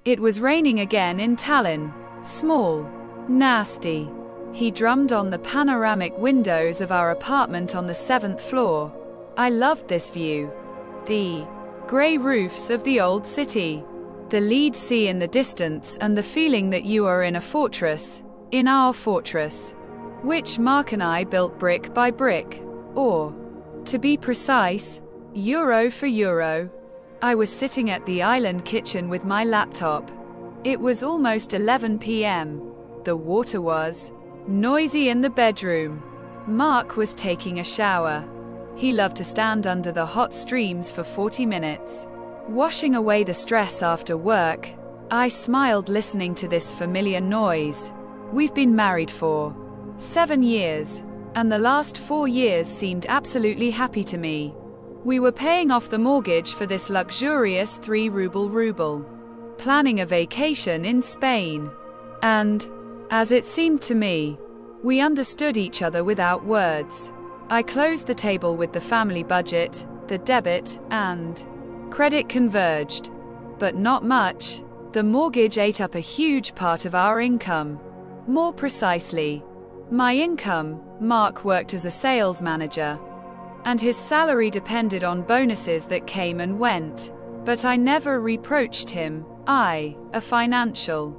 It was raining again in Tallinn. Small. Nasty. He drummed on the panoramic windows of our apartment on the 7th floor. I loved this view. The grey roofs of the old city. The lead sea in the distance and the feeling that you are in a fortress. In our fortress. Which Mark and I built brick by brick. Or, to be precise, euro for euro. I was sitting at the island kitchen with my laptop. It was almost 11 p.m. The water was noisy in the bedroom. Mark was taking a shower. He loved to stand under the hot streams for 40 minutes, washing away the stress after work. I smiled listening to this familiar noise. We've been married for 7 years, and the last 4 years seemed absolutely happy to me. We were paying off the mortgage for this luxurious 3-ruble, planning a vacation in Spain. And, as it seemed to me, we understood each other without words. I closed the table with the family budget, the debit and credit converged. But not much. The mortgage ate up a huge part of our income. More precisely, my income. Mark worked as a sales manager, and his salary depended on bonuses that came and went. But I never reproached him. I, a financial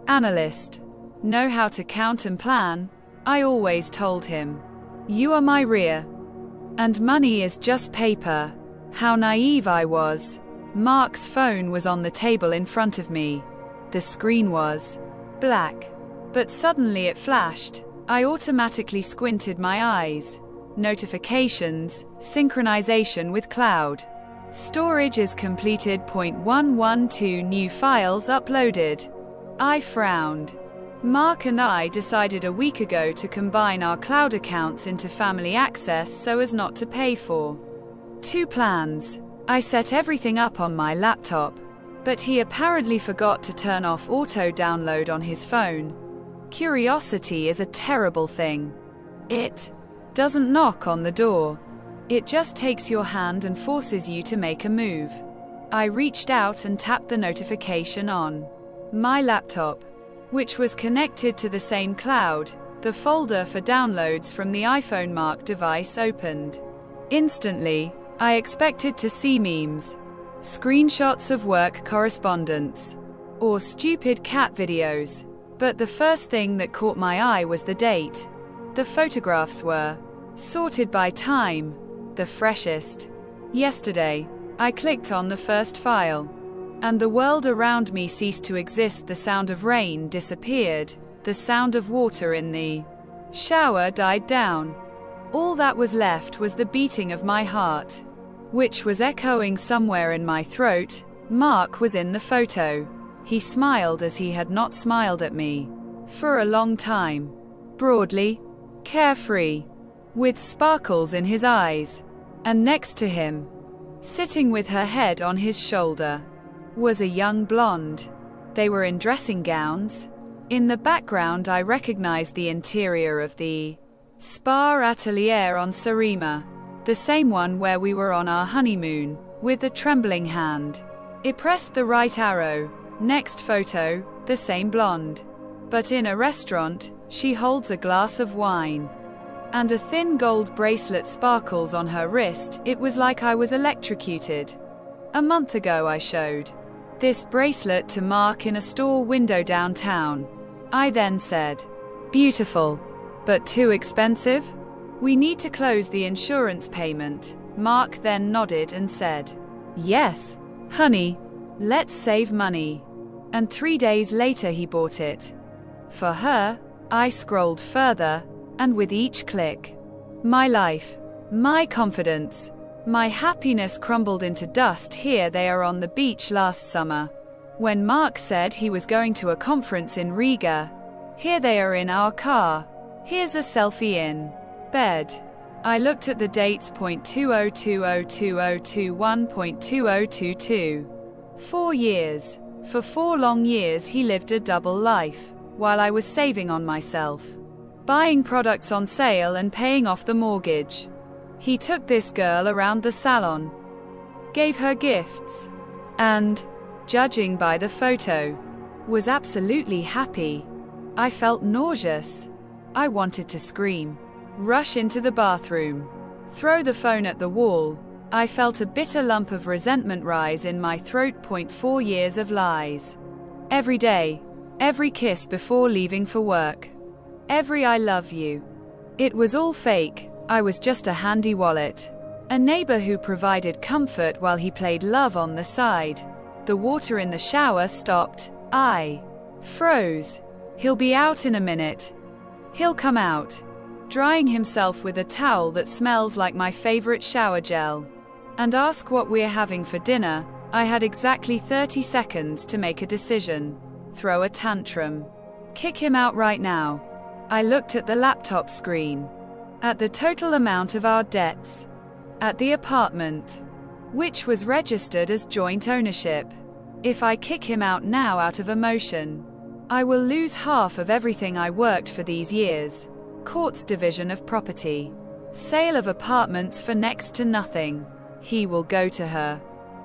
analyst, know how to count and plan. I always told him, you are my rear, and money is just paper. How naive I was. Mark's phone was on the table in front of me. The screen was black, but suddenly it flashed. I automatically squinted my eyes. Notifications, synchronization with cloud. Storage is completed. 112 new files uploaded. I frowned. Mark and I decided a week ago to combine our cloud accounts into family access so as not to pay for 2 plans. I set everything up on my laptop, but he apparently forgot to turn off auto download on his phone. Curiosity is a terrible thing. It doesn't knock on the door. It just takes your hand and forces you to make a move. I reached out and tapped the notification on my laptop, which was connected to the same cloud. The folder for downloads from the iPhone Mark device opened. Instantly, I expected to see memes, screenshots of work correspondence, or stupid cat videos. But the first thing that caught my eye was the date. The photographs were sorted by time, the freshest. Yesterday, I clicked on the first file, and the world around me ceased to exist. The sound of rain disappeared. The sound of water in the shower died down. All that was left was the beating of my heart, which was echoing somewhere in my throat. Mark was in the photo. He smiled as he had not smiled at me for a long time. Broadly, carefree, with sparkles in his eyes. And next to him, sitting with her head on his shoulder, was a young blonde. They were in dressing gowns. In the background I recognized the interior of the spa atelier on Sarima, the same one where we were on our honeymoon. With a trembling hand, it pressed the right arrow. Next photo, the same blonde. But in a restaurant, she holds a glass of wine, and a thin gold bracelet sparkles on her wrist. It was like I was electrocuted. A month ago I showed this bracelet to Mark in a store window downtown. I then said, beautiful, but too expensive? We need to close the insurance payment. Mark then nodded and said, yes, honey, let's save money. And 3 days later he bought it for her. I scrolled further, and with each click, my life, my confidence, my happiness crumbled into dust. Here they are on the beach last summer, when Mark said he was going to a conference in Riga. Here they are in our car. Here's a selfie in bed. I looked at the dates. 20202021.2022. 4 years. For 4 long years he lived a double life, while I was saving on myself, buying products on sale and paying off the mortgage. He took this girl around the salon, gave her gifts, and judging by the photo, was absolutely happy. I felt nauseous. I wanted to scream, rush into the bathroom, throw the phone at the wall. I felt a bitter lump of resentment rise in my throat. 4 years of lies. Every day, every kiss before leaving for work, every I love you. It was all fake. I was just a handy wallet. A neighbor who provided comfort while he played love on the side. The water in the shower stopped. I froze. He'll be out in a minute. He'll come out, drying himself with a towel that smells like my favorite shower gel, and ask what we're having for dinner. I had exactly 30 seconds to make a decision. Throw a tantrum. Kick him out right now. I looked at the laptop screen, at the total amount of our debts, at the apartment, which was registered as joint ownership. If I kick him out now out of emotion, I will lose half of everything I worked for these years. Court's division of property, sale of apartments for next to nothing. He will go to her,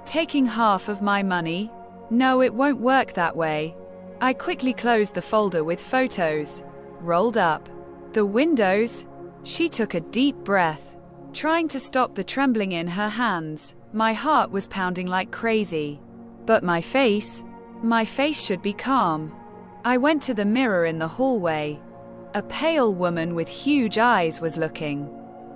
taking half of my money. No, it won't work that way. I quickly closed the folder with photos, rolled up the windows. She took a deep breath, trying to stop the trembling in her hands. My heart was pounding like crazy. But my face should be calm. I went to the mirror in the hallway. A pale woman with huge eyes was looking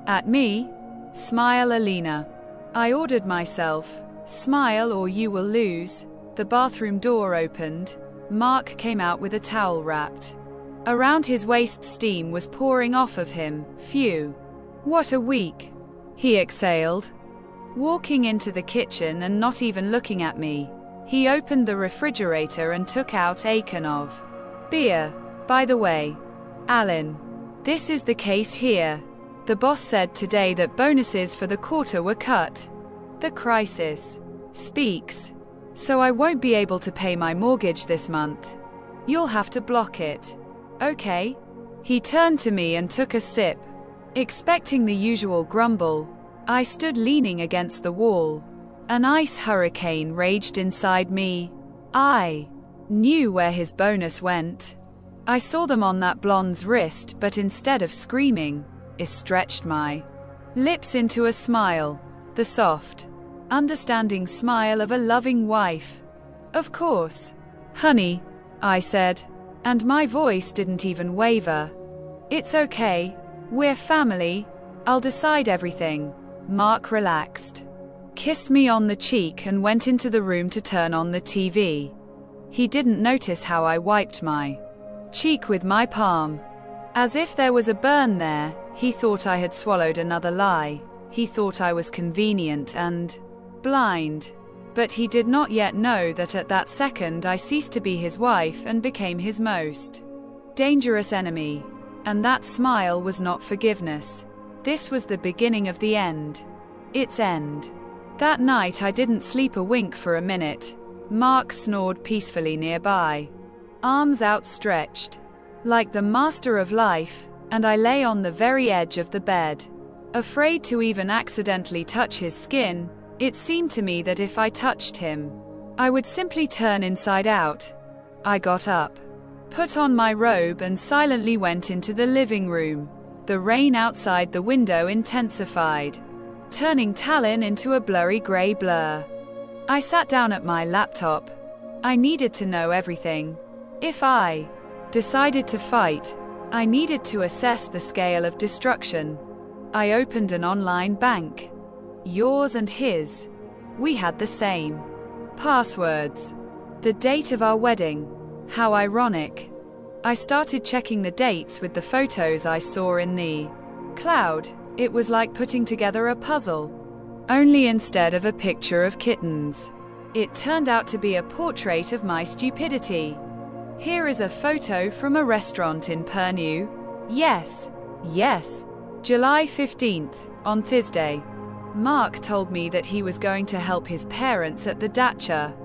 at me. Smile, Alina. I ordered myself. Smile or you will lose. The bathroom door opened. Mark came out with a towel wrapped around his waist. Steam was pouring off of him. Phew. What a week. He exhaled, walking into the kitchen and not even looking at me. He opened the refrigerator and took out a can of beer. By the way, Alan, this is the case here. The boss said today that bonuses for the quarter were cut. The crisis speaks. So I won't be able to pay my mortgage this month. You'll have to block it. Okay? He turned to me and took a sip. Expecting the usual grumble, I stood leaning against the wall. An ice hurricane raged inside me. I knew where his bonus went. I saw them on that blonde's wrist, but instead of screaming, I stretched my lips into a smile. The soft, understanding smile of a loving wife. Of course. Honey, I said, and my voice didn't even waver. It's okay. We're family. I'll decide everything. Mark relaxed, kissed me on the cheek and went into the room to turn on the TV. He didn't notice how I wiped my cheek with my palm, as if there was a burn there. He thought I had swallowed another lie. He thought I was convenient and blind. But he did not yet know that at that second I ceased to be his wife and became his most dangerous enemy. And that smile was not forgiveness. This was the beginning of the end. Its end. That night I didn't sleep a wink for a minute. Mark snored peacefully nearby, arms outstretched, like the master of life, and I lay on the very edge of the bed, afraid to even accidentally touch his skin. It seemed to me that if I touched him, I would simply turn inside out. I got up, put on my robe and silently went into the living room. The rain outside the window intensified, turning Tallinn into a blurry gray blur. I sat down at my laptop. I needed to know everything. If I decided to fight, I needed to assess the scale of destruction. I opened an online bank. Yours and his. We had the same passwords. The date of our wedding. How ironic. I started checking the dates with the photos I saw in the cloud. It was like putting together a puzzle. Only instead of a picture of kittens, it turned out to be a portrait of my stupidity. Here is a photo from a restaurant in Pärnu. Yes. July 15th, on Thursday. Mark told me that he was going to help his parents at the dacha.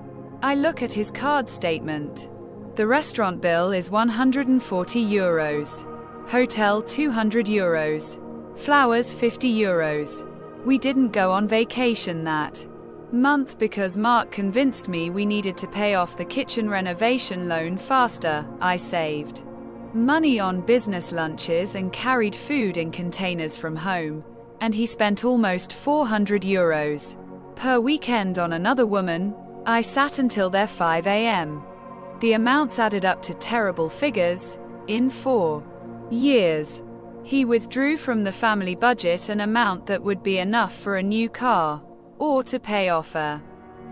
I look at his card statement. The restaurant bill is €140. Hotel €200. Flowers €50. We didn't go on vacation that month because Mark convinced me we needed to pay off the kitchen renovation loan faster. I saved money on business lunches and carried food in containers from home, and he spent almost €400 per weekend on another woman. I sat until their 5 a.m. The amounts added up to terrible figures. In 4 years, he withdrew from the family budget an amount that would be enough for a new car, or to pay off a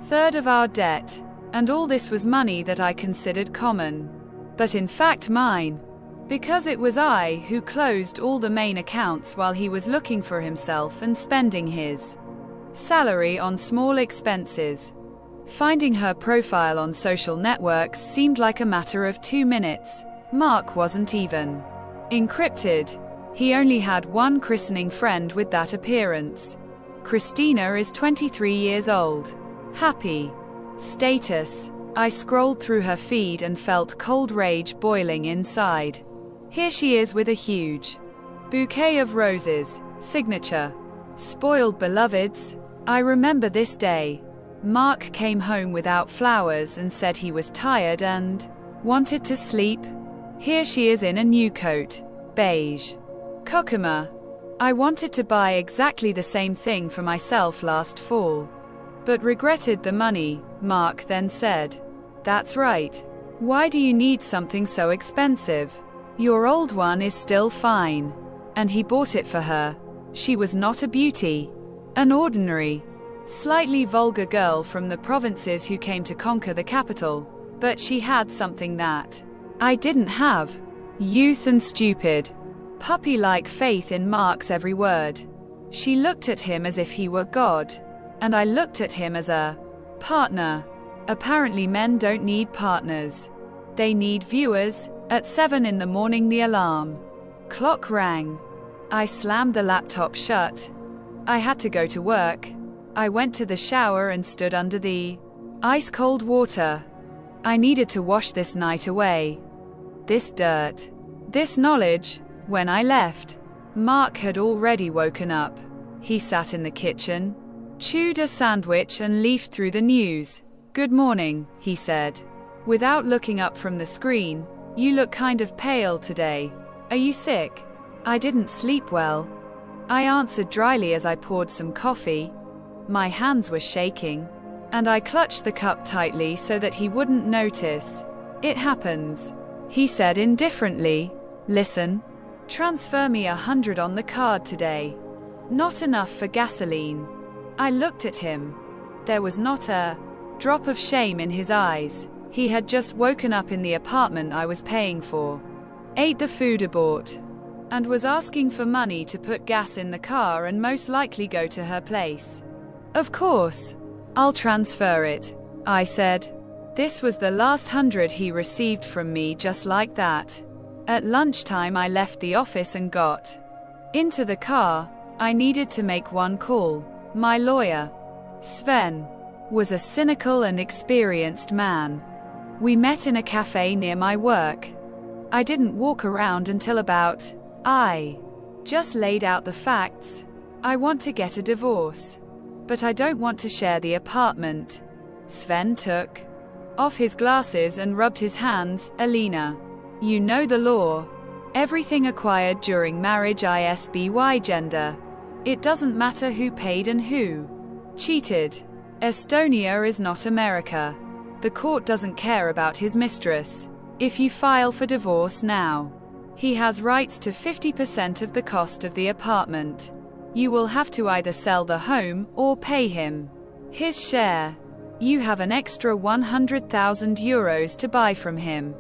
third of our debt, and all this was money that I considered common, but in fact mine, because it was I who closed all the main accounts while he was looking for himself and spending his salary on small expenses. Finding her profile on social networks seemed like a matter of 2 minutes. Mark wasn't even encrypted. He only had one christening friend with that appearance. Christina is 23 years old. Happy. Status. I scrolled through her feed and felt cold rage boiling inside. Here she is with a huge bouquet of roses. Signature. Spoiled beloveds. I remember this day. Mark came home without flowers and said he was tired and wanted to sleep. Here she is in a new coat. Beige. Kokuma. I wanted to buy exactly the same thing for myself last fall, but regretted the money. Mark then said, "That's right. Why do you need something so expensive? Your old one is still fine." And he bought it for her. She was not a beauty. An ordinary, slightly vulgar girl from the provinces who came to conquer the capital, but she had something that I didn't have. Youth and stupid, puppy-like faith in Mark's every word. She looked at him as if he were God, and I looked at him as a partner. Apparently men don't need partners. They need viewers. At 7 in the morning the alarm clock rang. I slammed the laptop shut. I had to go to work. I went to the shower and stood under the ice-cold water. I needed to wash this night away. This dirt. This knowledge. When I left, Mark had already woken up. He sat in the kitchen, chewed a sandwich and leafed through the news. "Good morning," he said, without looking up from the screen. "You look kind of pale today. Are you sick?" "I didn't sleep well," I answered dryly as I poured some coffee. My hands were shaking, and I clutched the cup tightly so that he wouldn't notice. "It happens," he said indifferently. "Listen, transfer me 100 on the card today. Not enough for gasoline." I looked at him. There was not a drop of shame in his eyes. He had just woken up in the apartment I was paying for, ate the food I bought, and was asking for money to put gas in the car and most likely go to her place. "Of course, I'll transfer it," I said. This was the last 100 he received from me, just like that. At lunchtime I left the office and got into the car. I needed to make one call. My lawyer, Sven, was a cynical and experienced man. We met in a cafe near my work. I didn't walk around until about. I just laid out the facts. I want to get a divorce, but I don't want to share the apartment. Sven took off his glasses and rubbed his hands. "Alina, you know the law. Everything acquired during marriage isby gender. It doesn't matter who paid and who cheated. Estonia is not America. The court doesn't care about his mistress. If you file for divorce now, he has rights to 50% of the cost of the apartment. You will have to either sell the home or pay him his share. You have an extra 100,000 euros to buy from him."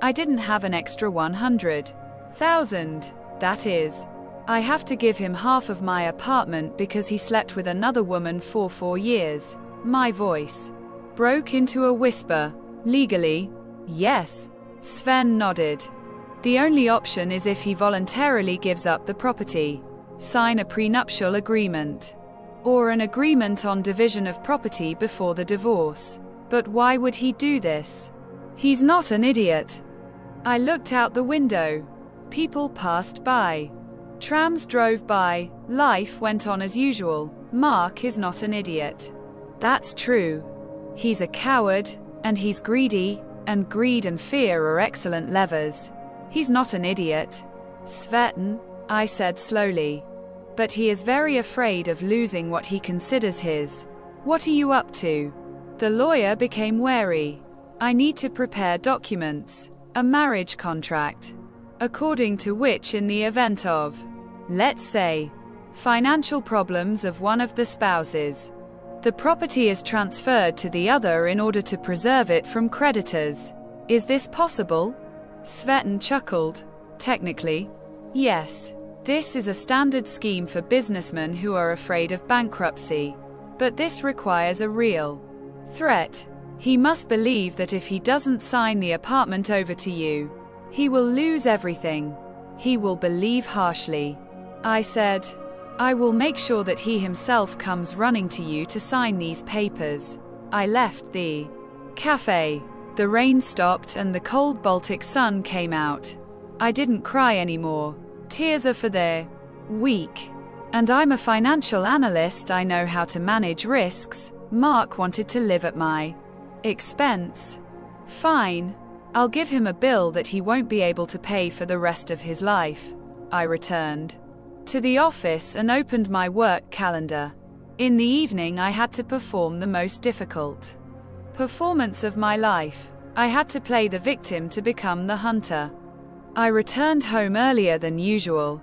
I didn't have an extra 100,000. That is, I have to give him half of my apartment because he slept with another woman for 4 years. My voice broke into a whisper. "Legally, yes." Sven nodded. "The only option is if he voluntarily gives up the property. Sign a prenuptial agreement, or an agreement on division of property before the divorce. But why would he do this? He's not an idiot." I looked out the window. People passed by. Trams drove by. Life went on as usual. Mark is not an idiot. That's true. He's a coward, and he's greedy, and greed and fear are excellent levers. He's not an idiot, Svetlana, I said slowly. But he is very afraid of losing what he considers his. What are you up to? The lawyer became wary. I need to prepare documents, a marriage contract, according to which in the event of, let's say, financial problems of one of the spouses, the property is transferred to the other in order to preserve it from creditors. Is this possible? Svetlana chuckled. Technically, yes. This is a standard scheme for businessmen who are afraid of bankruptcy. But this requires a real threat. He must believe that if he doesn't sign the apartment over to you, he will lose everything. He will believe harshly. I said, I will make sure that he himself comes running to you to sign these papers. I left the cafe. The rain stopped and the cold Baltic sun came out. I didn't cry anymore. Tears are for the weak. And I'm a financial analyst, I know how to manage risks. Mark wanted to live at my expense. Fine. I'll give him a bill that he won't be able to pay for the rest of his life. I returned to the office and opened my work calendar. In the evening I had to perform the most difficult performance of my life. I had to play the victim to become the hunter. I returned home earlier than usual.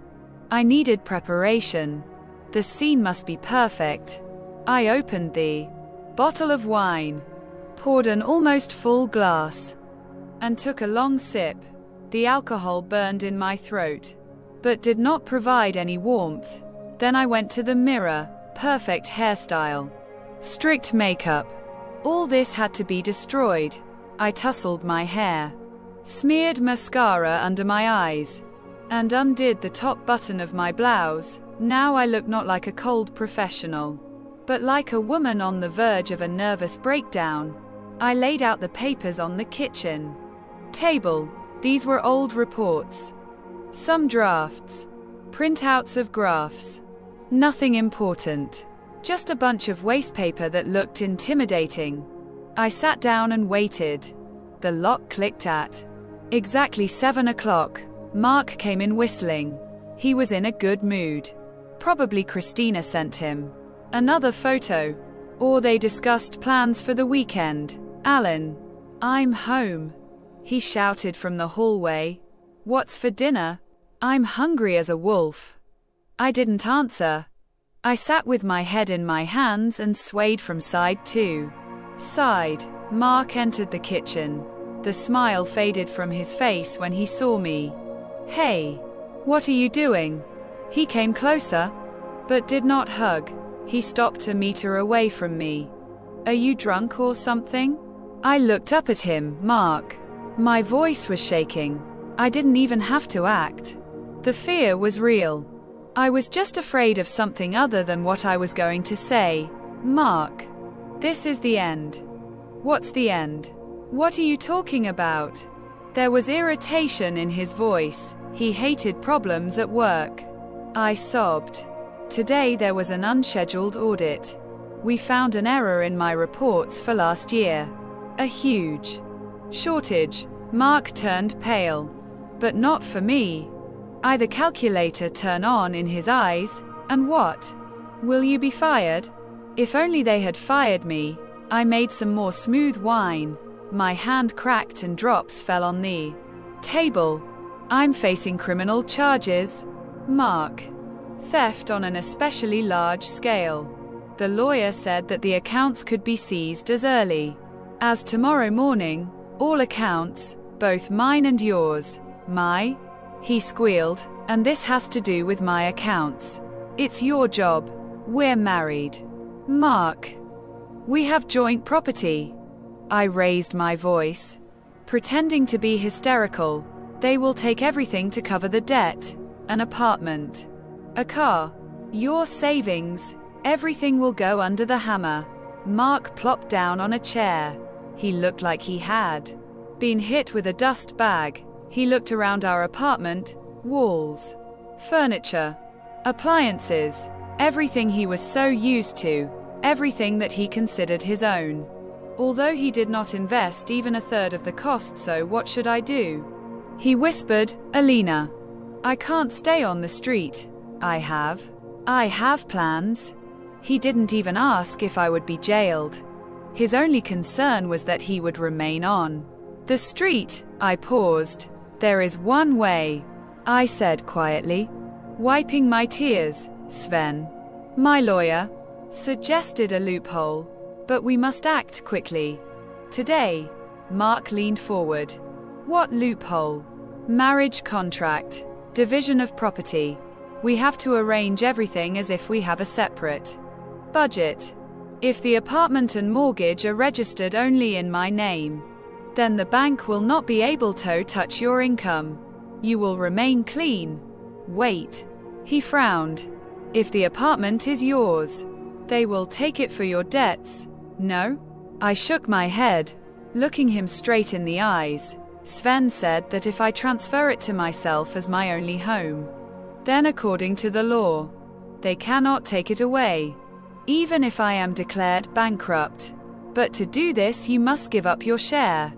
I needed preparation. The scene must be perfect. I opened the bottle of wine, poured an almost full glass, and took a long sip. The alcohol burned in my throat, but did not provide any warmth. Then I went to the mirror. Perfect hairstyle, strict makeup. All this had to be destroyed. I tousled my hair, smeared mascara under my eyes, and undid the top button of my blouse. Now I looked not like a cold professional, but like a woman on the verge of a nervous breakdown. I laid out the papers on the kitchen table. These were old reports, some drafts, printouts of graphs. Nothing important. Just a bunch of wastepaper that looked intimidating. I sat down and waited. The lock clicked at exactly 7 o'clock. Mark came in whistling. He was in a good mood. Probably Christina sent him another photo. Or they discussed plans for the weekend. Alan, I'm home, he shouted from the hallway. What's for dinner? I'm hungry as a wolf. I didn't answer. I sat with my head in my hands and swayed from side to side. Mark entered the kitchen. The smile faded from his face when he saw me. Hey, what are you doing? He came closer, but did not hug. He stopped a meter away from me. Are you drunk or something? I looked up at him. Mark. My voice was shaking. I didn't even have to act. The fear was real. I was just afraid of something other than what I was going to say. Mark. This is the end. What's the end? What are you talking about? There was irritation in his voice. He hated problems at work. I sobbed. Today there was an unscheduled audit. We found an error in my reports for last year. A huge shortage. Mark turned pale. But not for me. The calculator turned on in his eyes. And what? Will you be fired? If only they had fired me. I made some more smooth wine. My hand cracked and drops fell on the table. I'm facing criminal charges. Mark. Theft on an especially large scale. The lawyer said that the accounts could be seized as early as tomorrow morning. All accounts, both mine and yours. My? He squealed. And this has to do with my accounts. It's your job. We're married. Mark. We have joint property. I raised my voice, pretending to be hysterical. They will take everything to cover the debt. An apartment. A car. Your savings. Everything will go under the hammer. Mark plopped down on a chair. He looked like he had been hit with a dust bag. He looked around our apartment. Walls. Furniture. Appliances. Everything he was so used to. everything that he considered his own. Although he did not invest even a third of the cost, so what should I do? He whispered, Alina, I can't stay on the street. I have plans. He didn't even ask if I would be jailed. His only concern was that he would remain on the street. I paused. There is one way, I said quietly, wiping my tears. Sven, my lawyer, suggested a loophole, but we must act quickly. Today. Mark leaned forward. What loophole? Marriage contract, division of property. We have to arrange everything as if we have a separate budget. If the apartment and mortgage are registered only in my name, then the bank will not be able to touch your income. You will remain clean. Wait. He frowned. If the apartment is yours, they will take it for your debts. No? I shook my head, looking him straight in the eyes. Sven said that if I transfer it to myself as my only home, then according to the law, they cannot take it away, even if I am declared bankrupt. But to do this you must give up your share,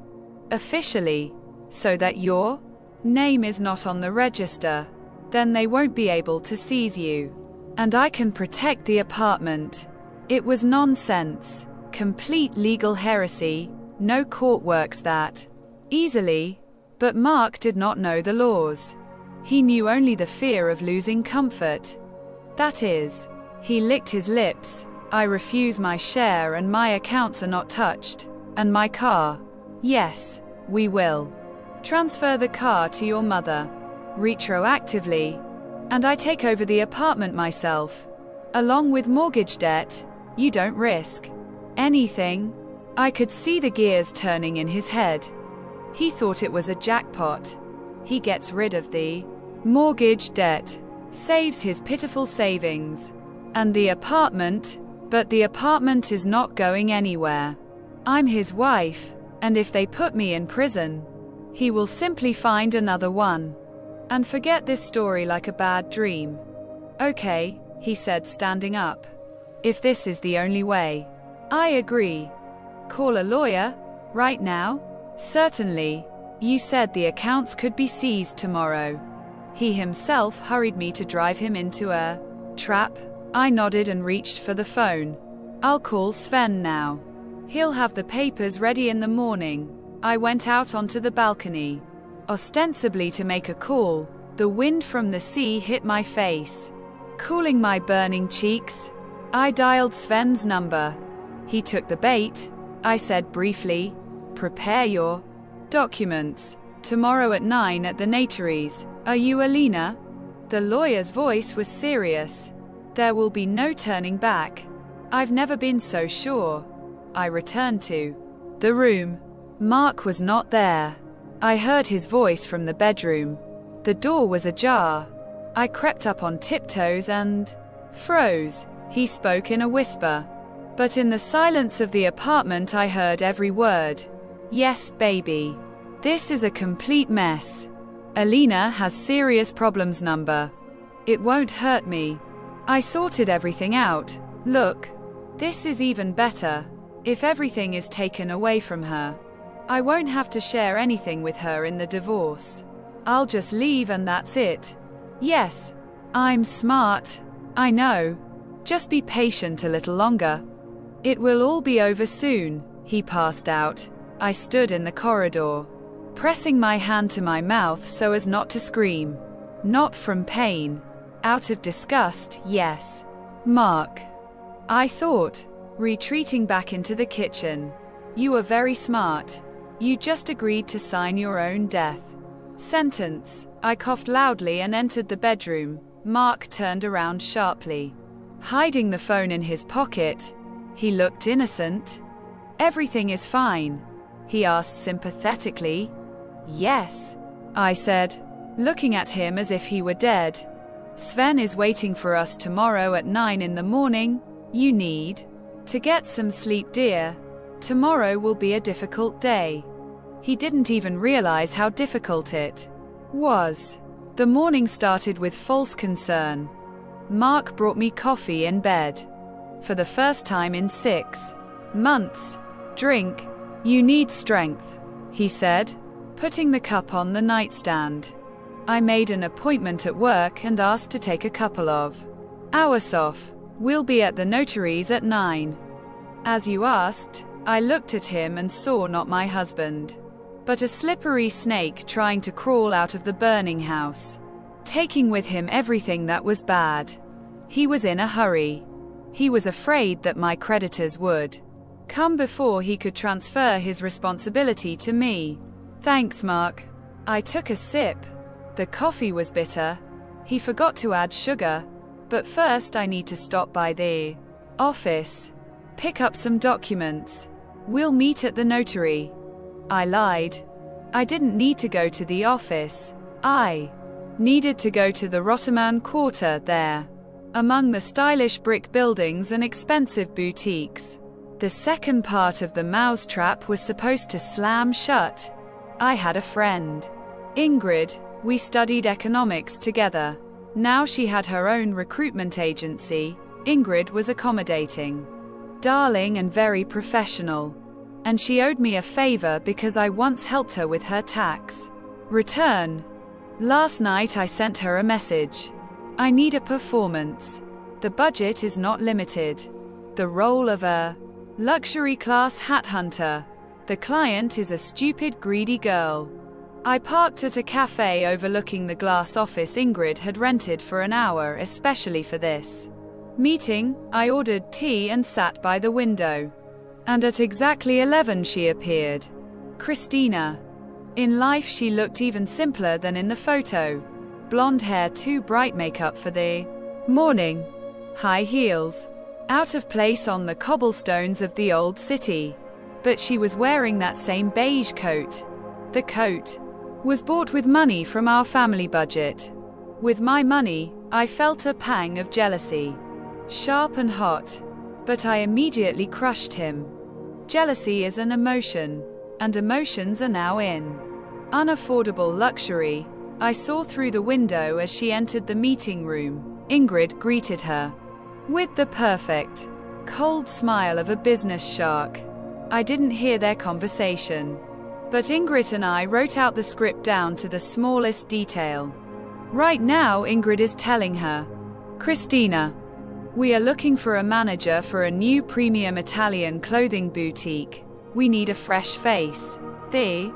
officially, so that your name is not on the register. Then they won't be able to seize you. And I can protect the apartment. It was nonsense. Complete legal heresy. No court works that easily. But Mark did not know the laws. He knew only the fear of losing comfort. That is, he licked his lips. I refuse my share and my accounts are not touched. And my car? Yes, we will. Transfer the car to your mother. Retroactively. And I take over the apartment myself. Along with mortgage debt. You don't risk anything. I could see the gears turning in his head. He thought it was a jackpot. He gets rid of the mortgage debt, saves his pitiful savings, and the apartment, but the apartment is not going anywhere. I'm his wife, and if they put me in prison, he will simply find another one and forget this story like a bad dream. Okay, he said, standing up. If this is the only way. I agree. Call a lawyer? Right now? Certainly. You said the accounts could be seized tomorrow. He himself hurried me to drive him into a trap. I nodded and reached for the phone. I'll call Sven now. He'll have the papers ready in the morning. I went out onto the balcony, ostensibly to make a call. The wind from the sea hit my face, cooling my burning cheeks. I dialed Sven's number. He took the bait. I said briefly, prepare your documents. Tomorrow at 9 at the notary's. Are you Alina? The lawyer's voice was serious. There will be no turning back. I've never been so sure. I returned to the room. Mark was not there. I heard his voice from the bedroom. The door was ajar. I crept up on tiptoes and froze. He spoke in a whisper. But in the silence of the apartment I heard every word. Yes, baby. This is a complete mess. Alina has serious problems number. It won't hurt me. I sorted everything out. Look. This is even better. If everything is taken away from her, I won't have to share anything with her in the divorce. I'll just leave and that's it. Yes. I'm smart. I know. Just be patient a little longer. It will all be over soon. He passed out. I stood in the corridor, pressing my hand to my mouth so as not to scream. Not from pain. Out of disgust, yes. Mark. I thought, retreating back into the kitchen. You are very smart. You just agreed to sign your own death sentence. I coughed loudly and entered the bedroom. Mark turned around sharply, hiding the phone in his pocket. He looked innocent. Everything is fine? He asked sympathetically. Yes, I said, looking at him as if he were dead. Sven is waiting for us tomorrow at 9 in the morning. You need to get some sleep, dear. Tomorrow will be a difficult day. He didn't even realize how difficult it was. The morning started with false concern. Mark brought me coffee in bed. For the first time in 6 months. Drink. You need strength, he said, putting the cup on the nightstand. I made an appointment at work and asked to take a couple of hours off. We'll be at the notary's at 9. As you asked, I looked at him and saw not my husband, but a slippery snake trying to crawl out of the burning house, taking with him everything that was bad. He was in a hurry. He was afraid that my creditors would come before he could transfer his responsibility to me. Thanks, Mark. I took a sip. The coffee was bitter. He forgot to add sugar. But first I need to stop by the office. Pick up some documents. We'll meet at the notary. I lied. I didn't need to go to the office. I needed to go to the Rotterdam Quarter there, among the stylish brick buildings and expensive boutiques. The second part of the mousetrap was supposed to slam shut. I had a friend, Ingrid. We studied economics together. Now she had her own recruitment agency. Ingrid was accommodating, darling, and very professional. And she owed me a favor because I once helped her with her tax return. Last night I sent her a message. I need a performance. The budget is not limited. The role of a luxury class hat hunter. The client is a stupid, greedy girl. I parked at a cafe overlooking the glass office Ingrid had rented for an hour especially for this meeting. I ordered tea and sat by the window. And at exactly 11 she appeared. Christina. In life she looked even simpler than in the photo. Blonde hair, too bright makeup for the morning. High heels. Out of place on the cobblestones of the old city. But she was wearing that same beige coat. The coat was bought with money from our family budget. With my money, I felt a pang of jealousy. Sharp and hot. But I immediately crushed him. Jealousy is an emotion, and emotions are now in unaffordable luxury. I saw through the window as she entered the meeting room. Ingrid greeted her with the perfect, cold smile of a business shark. I didn't hear their conversation. But Ingrid and I wrote out the script down to the smallest detail. Right now Ingrid is telling her, Christina, we are looking for a manager for a new premium Italian clothing boutique. We need a fresh face. The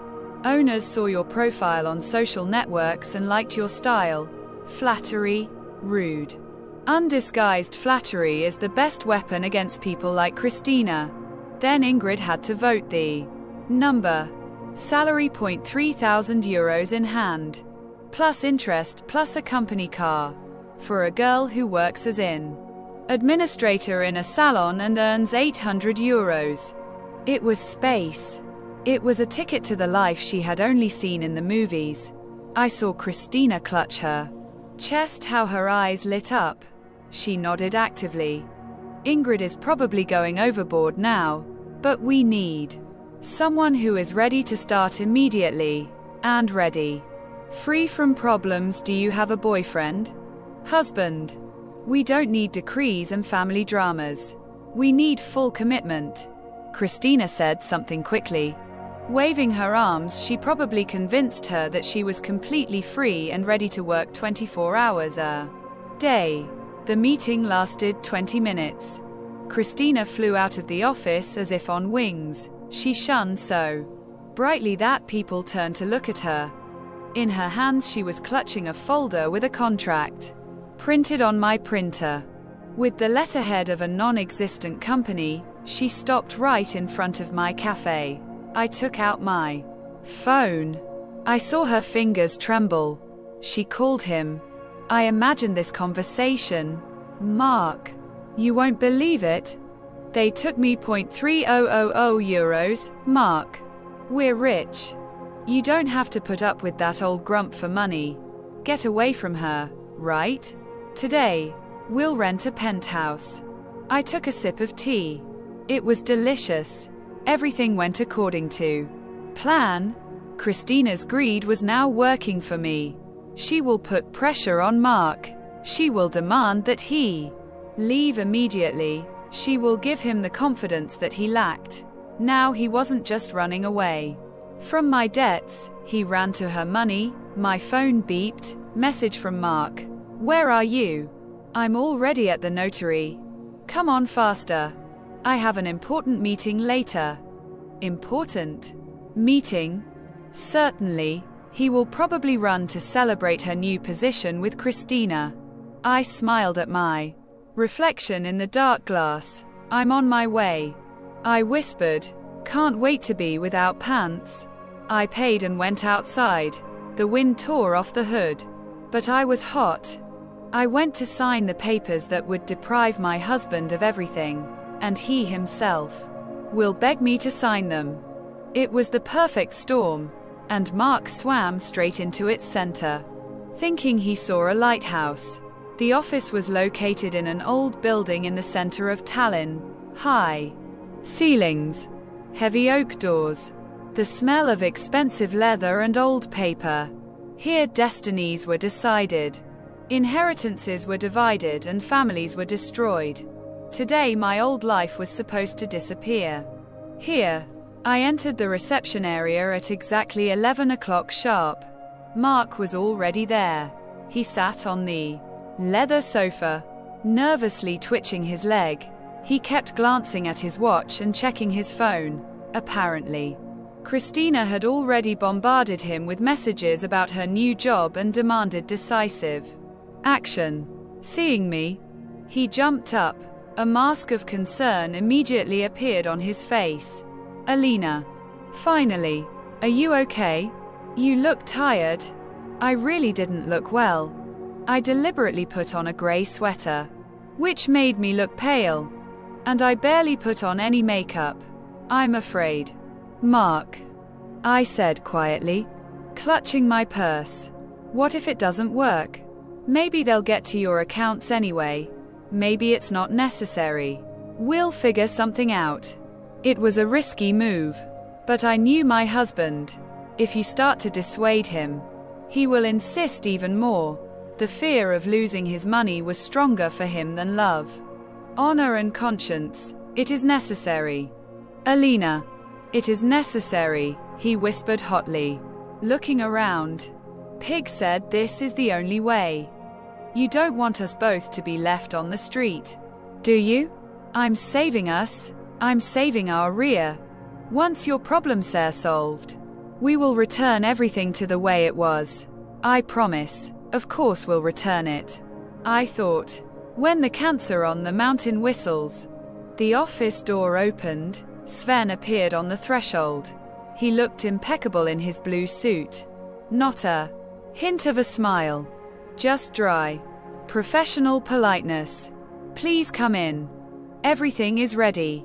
owners saw your profile on social networks and liked your style. Flattery, rude. Undisguised flattery is the best weapon against people like Christina. Then Ingrid had to vote the number. Salary €3,000 in hand. Plus interest, plus a company car. For a girl who works as an administrator in a salon and earns €800. It was space. It was a ticket to the life she had only seen in the movies. I saw Christina clutch her chest, how her eyes lit up. She nodded actively. Ingrid is probably going overboard now, but we need someone who is ready to start immediately, and ready. Free from problems. Do you have a boyfriend? Husband? We don't need decrees and family dramas. We need full commitment. Christina said something quickly. Waving her arms, she probably convinced her that she was completely free and ready to work 24 hours a day. The meeting lasted 20 minutes. Christina flew out of the office as if on wings. She shone so brightly that people turned to look at her. In her hands she was clutching a folder with a contract, printed on my printer, with the letterhead of a non-existent company. She stopped right in front of my cafe. I took out my phone. I saw her fingers tremble. She called him. I imagined this conversation. Mark, you won't believe it. They took me €3,000, Mark. We're rich. You don't have to put up with that old grump for money. Get away from her, right? Today, we'll rent a penthouse. I took a sip of tea. It was delicious. Everything went according to plan. Christina's greed was now working for me. She will put pressure on Mark. She will demand that he leave immediately. She will give him the confidence that he lacked. Now he wasn't just running away from my debts, he ran to her money. My phone beeped. Message from Mark. Where are you? I'm already at the notary. Come on faster. I have an important meeting later. Important meeting? Certainly. He will probably run to celebrate her new position with Christina. I smiled at my reflection in the dark glass. I'm on my way. I whispered. Can't wait to be without pants. I paid and went outside. The wind tore off the hood. But I was hot. I went to sign the papers that would deprive my husband of everything, and he himself will beg me to sign them. It was the perfect storm, and Mark swam straight into its center, thinking he saw a lighthouse. The office was located in an old building in the center of Tallinn. High ceilings, heavy oak doors, the smell of expensive leather and old paper. Here destinies were decided. Inheritances were divided and families were destroyed. Today my old life was supposed to disappear. Here, I entered the reception area at exactly 11 o'clock sharp. Mark was already there. He sat on the leather sofa, nervously twitching his leg. He kept glancing at his watch and checking his phone. Apparently, Christina had already bombarded him with messages about her new job and demanded decisive action. Seeing me, he jumped up. A mask of concern immediately appeared on his face. Alina. Finally. Are you okay? You look tired. I really didn't look well. I deliberately put on a grey sweater, which made me look pale. And I barely put on any makeup. I'm afraid. Mark. I said quietly, clutching my purse. What if it doesn't work? Maybe they'll get to your accounts anyway. Maybe it's not necessary. We'll figure something out. It was a risky move. But I knew my husband. If you start to dissuade him, he will insist even more. The fear of losing his money was stronger for him than love. Honor and conscience. It is necessary. Alina. It is necessary, he whispered hotly. Looking around. Pig said this is the only way. You don't want us both to be left on the street, do you? I'm saving us. I'm saving our rear. Once your problems are solved, we will return everything to the way it was. I promise. Of course we'll return it. I thought. When the cancer on the mountain whistles. The office door opened. Sven appeared on the threshold. He looked impeccable in his blue suit. Not a hint of a smile. Just dry, professional politeness. Please come in. Everything is ready.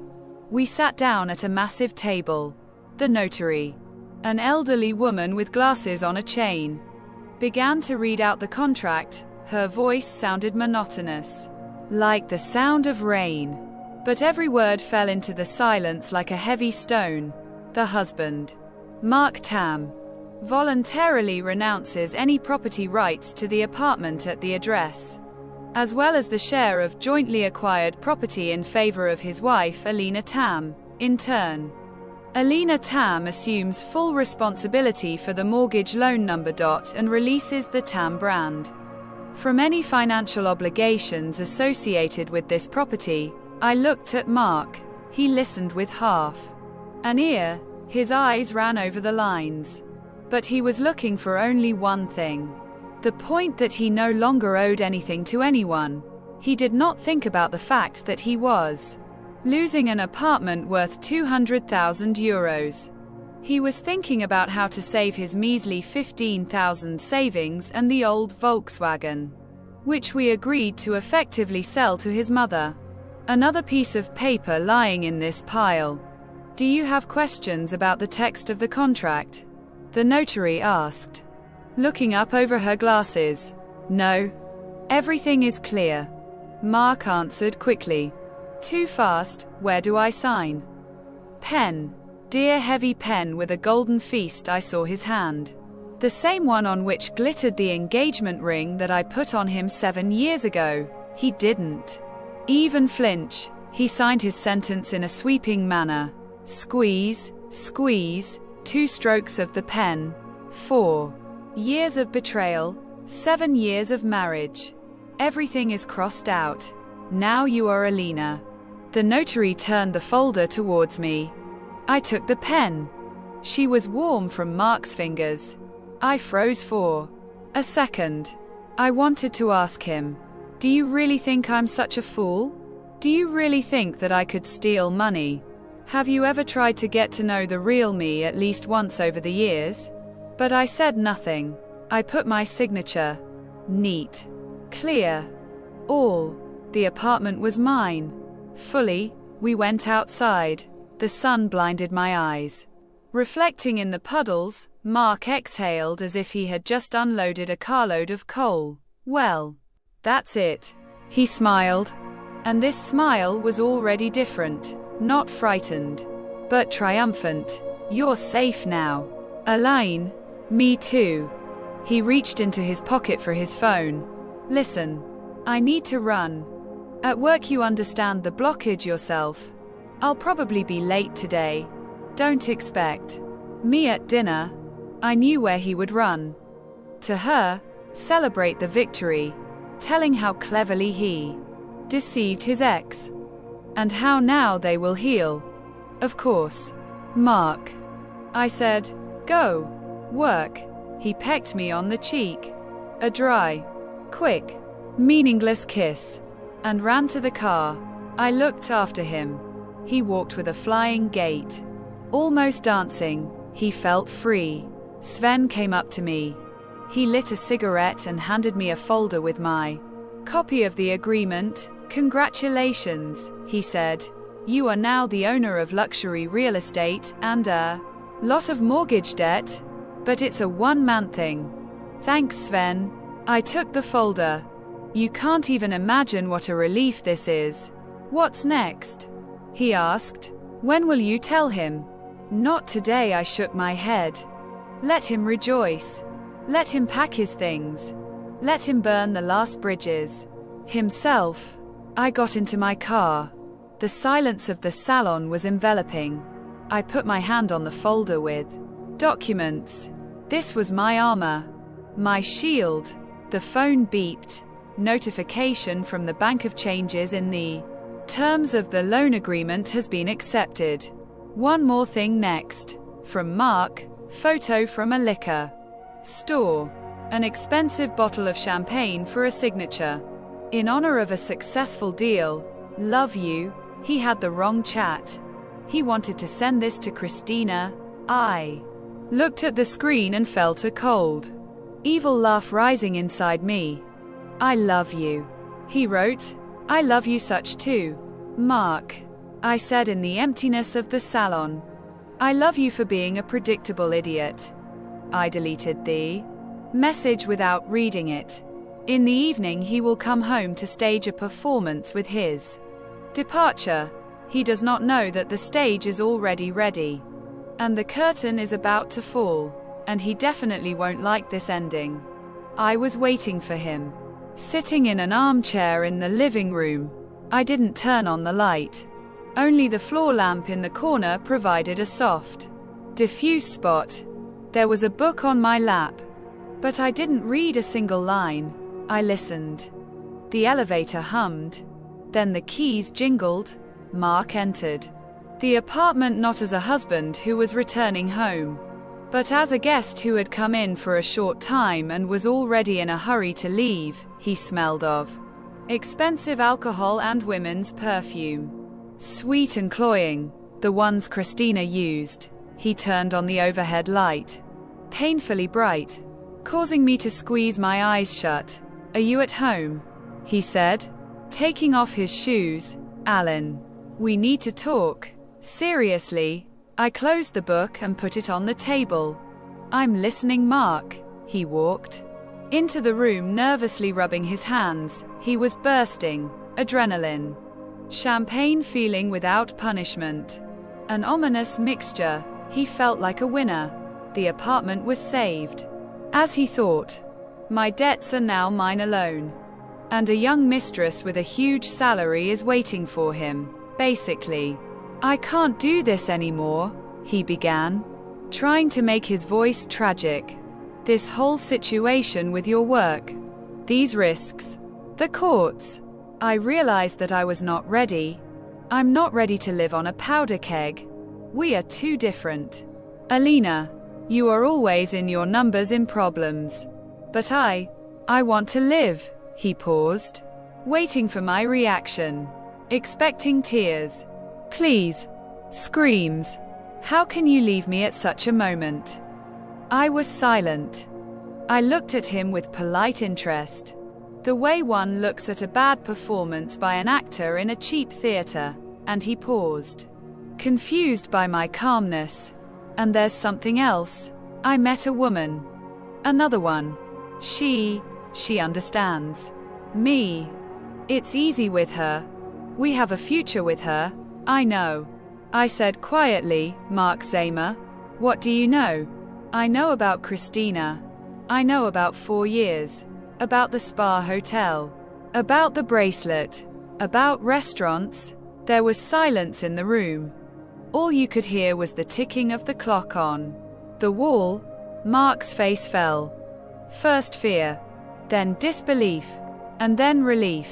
We sat down at a massive table. The notary, an elderly woman with glasses on a chain, began to read out the contract. Her voice sounded monotonous, like the sound of rain. But every word fell into the silence like a heavy stone. The husband, Mark Tam, voluntarily renounces any property rights to the apartment at the address, as well as the share of jointly acquired property in favor of his wife Alina Tam. In turn, Alina Tam assumes full responsibility for the mortgage loan number. And releases the Tam brand from any financial obligations associated with this property. I looked at Mark. He listened with half an ear. His eyes ran over the lines. But he was looking for only one thing. The point that he no longer owed anything to anyone. He did not think about the fact that he was losing an apartment worth 200,000 euros. He was thinking about how to save his measly 15,000 savings and the old Volkswagen, which we agreed to effectively sell to his mother. Another piece of paper lying in this pile. Do you have questions about the text of the contract? The notary asked, looking up over her glasses. No. Everything is clear. Mark answered quickly. Too fast. Where do I sign? Pen. Dear heavy pen with a golden feast. I saw his hand. The same one on which glittered the engagement ring that I put on him 7 years ago. He didn't even flinch. He signed his sentence in a sweeping manner. Squeeze, squeeze, 2 strokes of the pen. 4 years of betrayal, 7 years of marriage. Everything is crossed out. Now you are Alina. The notary turned the folder towards me. I took the pen. She was warm from Mark's fingers. I froze for a second. I wanted to ask him, "Do you really think I'm such a fool? Do you really think that I could steal money? Have you ever tried to get to know the real me at least once over the years?" But I said nothing. I put my signature. Neat. Clear. All. The apartment was mine. Fully. We went outside. The sun blinded my eyes. Reflecting in the puddles, Mark exhaled as if he had just unloaded a carload of coal. "Well, that's it." He smiled. And this smile was already different. Not frightened, but triumphant. "You're safe now." "Elaine." "Me too." He reached into his pocket for his phone. "Listen. I need to run. At work you understand the blockage yourself. I'll probably be late today. Don't expect me at dinner." I knew where he would run. To her, celebrate the victory, telling how cleverly he deceived his ex, and how now they will heal. Of course. "Mark," I said, "go. Work." He pecked me on the cheek. A dry, quick, meaningless kiss, and ran to the car. I looked after him. He walked with a flying gait, almost dancing. He felt free. Sven came up to me. He lit a cigarette and handed me a folder with my copy of the agreement. "Congratulations," he said. "You are now the owner of luxury real estate and a lot of mortgage debt, but it's a one-man thing." "Thanks, Sven." I took the folder. "You can't even imagine what a relief this is." "What's next?" he asked. "When will you tell him?" "Not today," I shook my head. "Let him rejoice. Let him pack his things. Let him burn the last bridges himself." I got into my car. The silence of the salon was enveloping. I put my hand on the folder with documents. This was my armor, my shield. The phone beeped. Notification from the bank of changes in the terms of the loan agreement has been accepted. One more thing next. From Mark, photo from a liquor store. An expensive bottle of champagne for a signature. In honor of a successful deal. Love you. He had the wrong chat. He wanted to send this to Christina. I looked at the screen and felt a cold, evil laugh rising inside me. "I love you," he wrote. "I love you such too, Mark," I said in the emptiness of the salon. "I love you for being a predictable idiot." I deleted the message without reading it. In the evening he will come home to stage a performance with his departure. He does not know that the stage is already ready. And the curtain is about to fall. And he definitely won't like this ending. I was waiting for him, sitting in an armchair in the living room. I didn't turn on the light. Only the floor lamp in the corner provided a soft, diffuse spot. There was a book on my lap. But I didn't read a single line. I listened. The elevator hummed. Then the keys jingled. Mark entered the apartment not as a husband who was returning home, but as a guest who had come in for a short time and was already in a hurry to leave. He smelled of expensive alcohol and women's perfume. Sweet and cloying, the ones Christina used. He turned on the overhead light, painfully bright, causing me to squeeze my eyes shut. "Are you at home?" he said, taking off his shoes. "Alan, we need to talk. Seriously." I closed the book and put it on the table. "I'm listening, Mark." He walked into the room, nervously rubbing his hands. He was bursting. Adrenaline. Champagne feeling without punishment. An ominous mixture. He felt like a winner. The apartment was saved. As he thought. My debts are now mine alone. And a young mistress with a huge salary is waiting for him. Basically, I can't do this anymore, he began, trying to make his voice tragic. This whole situation with your work, these risks, the courts. I realized that I was not ready. I'm not ready to live on a powder keg. We are too different. Alina, you are always in your numbers in problems. But I want to live. He paused, waiting for my reaction, expecting tears. Please. Screams. How can you leave me at such a moment? I was silent. I looked at him with polite interest, the way one looks at a bad performance by an actor in a cheap theater, and he paused, confused by my calmness. And there's something else. I met a woman. Another one. She understands me. It's easy with her. We have a future with her, I know. I said quietly, Mark Zamer, what do you know? I know about Christina. I know about 4 years. About the spa hotel. About the bracelet. About restaurants. There was silence in the room. All you could hear was the ticking of the clock on the wall. Mark's face fell. First fear, then disbelief, and then relief.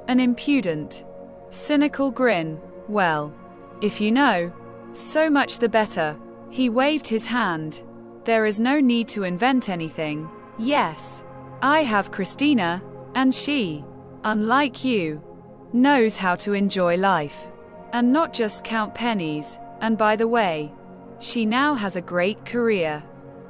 An impudent, cynical grin. Well, if you know, so much the better. He waved his hand. There is no need to invent anything. Yes, I have Christina, and she, unlike you, knows how to enjoy life. And not just count pennies. And by the way, she now has a great career.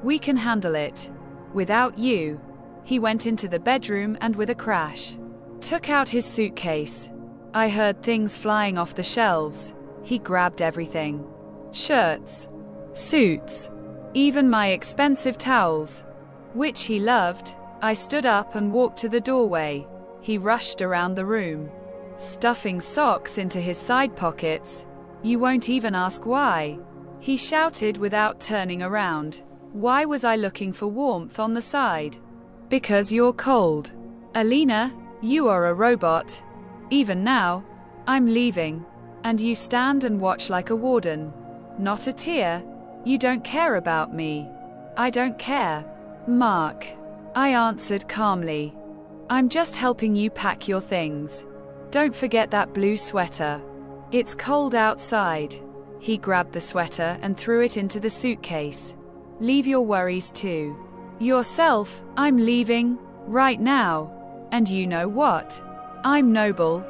We can handle it. Without you. He went into the bedroom and with a crash, took out his suitcase. I heard things flying off the shelves. He grabbed everything. Shirts, suits, even my expensive towels, which he loved. I stood up and walked to the doorway. He rushed around the room, stuffing socks into his side pockets. You won't even ask why, he shouted without turning around. Why was I looking for warmth on the side? Because you're cold. Alina, you are a robot. Even now, I'm leaving. And you stand and watch like a warden. Not a tear. You don't care about me. I don't care. Mark, I answered calmly. I'm just helping you pack your things. Don't forget that blue sweater. It's cold outside. He grabbed the sweater and threw it into the suitcase. Leave your worries to yourself. I'm leaving, right now. And you know what? I'm noble.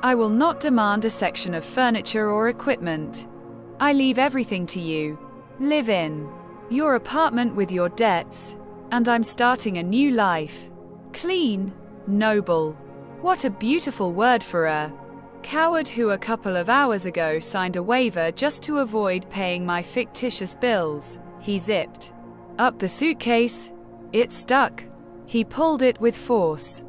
I will not demand a section of furniture or equipment. I leave everything to you. Live in your apartment with your debts. And I'm starting a new life. Clean, noble. What a beautiful word for a coward who a couple of hours ago signed a waiver just to avoid paying my fictitious bills. He zipped up the suitcase. It stuck. He pulled it with force,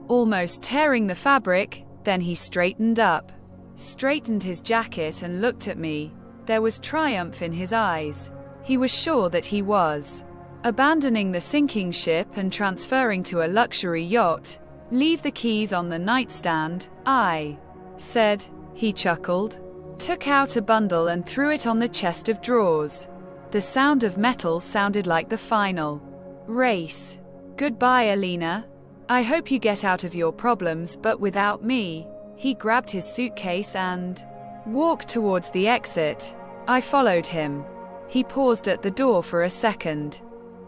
almost tearing the fabric. Then he straightened up, straightened his jacket and looked at me. There was triumph in his eyes. He was sure that he was abandoning the sinking ship and transferring to a luxury yacht. Leave the keys on the nightstand, I said. He chuckled, took out a bundle and threw it on the chest of drawers. The sound of metal sounded like the final race. Goodbye, Alina. I hope you get out of your problems, but without me. He grabbed his suitcase and walked towards the exit. I followed him. He paused at the door for a second.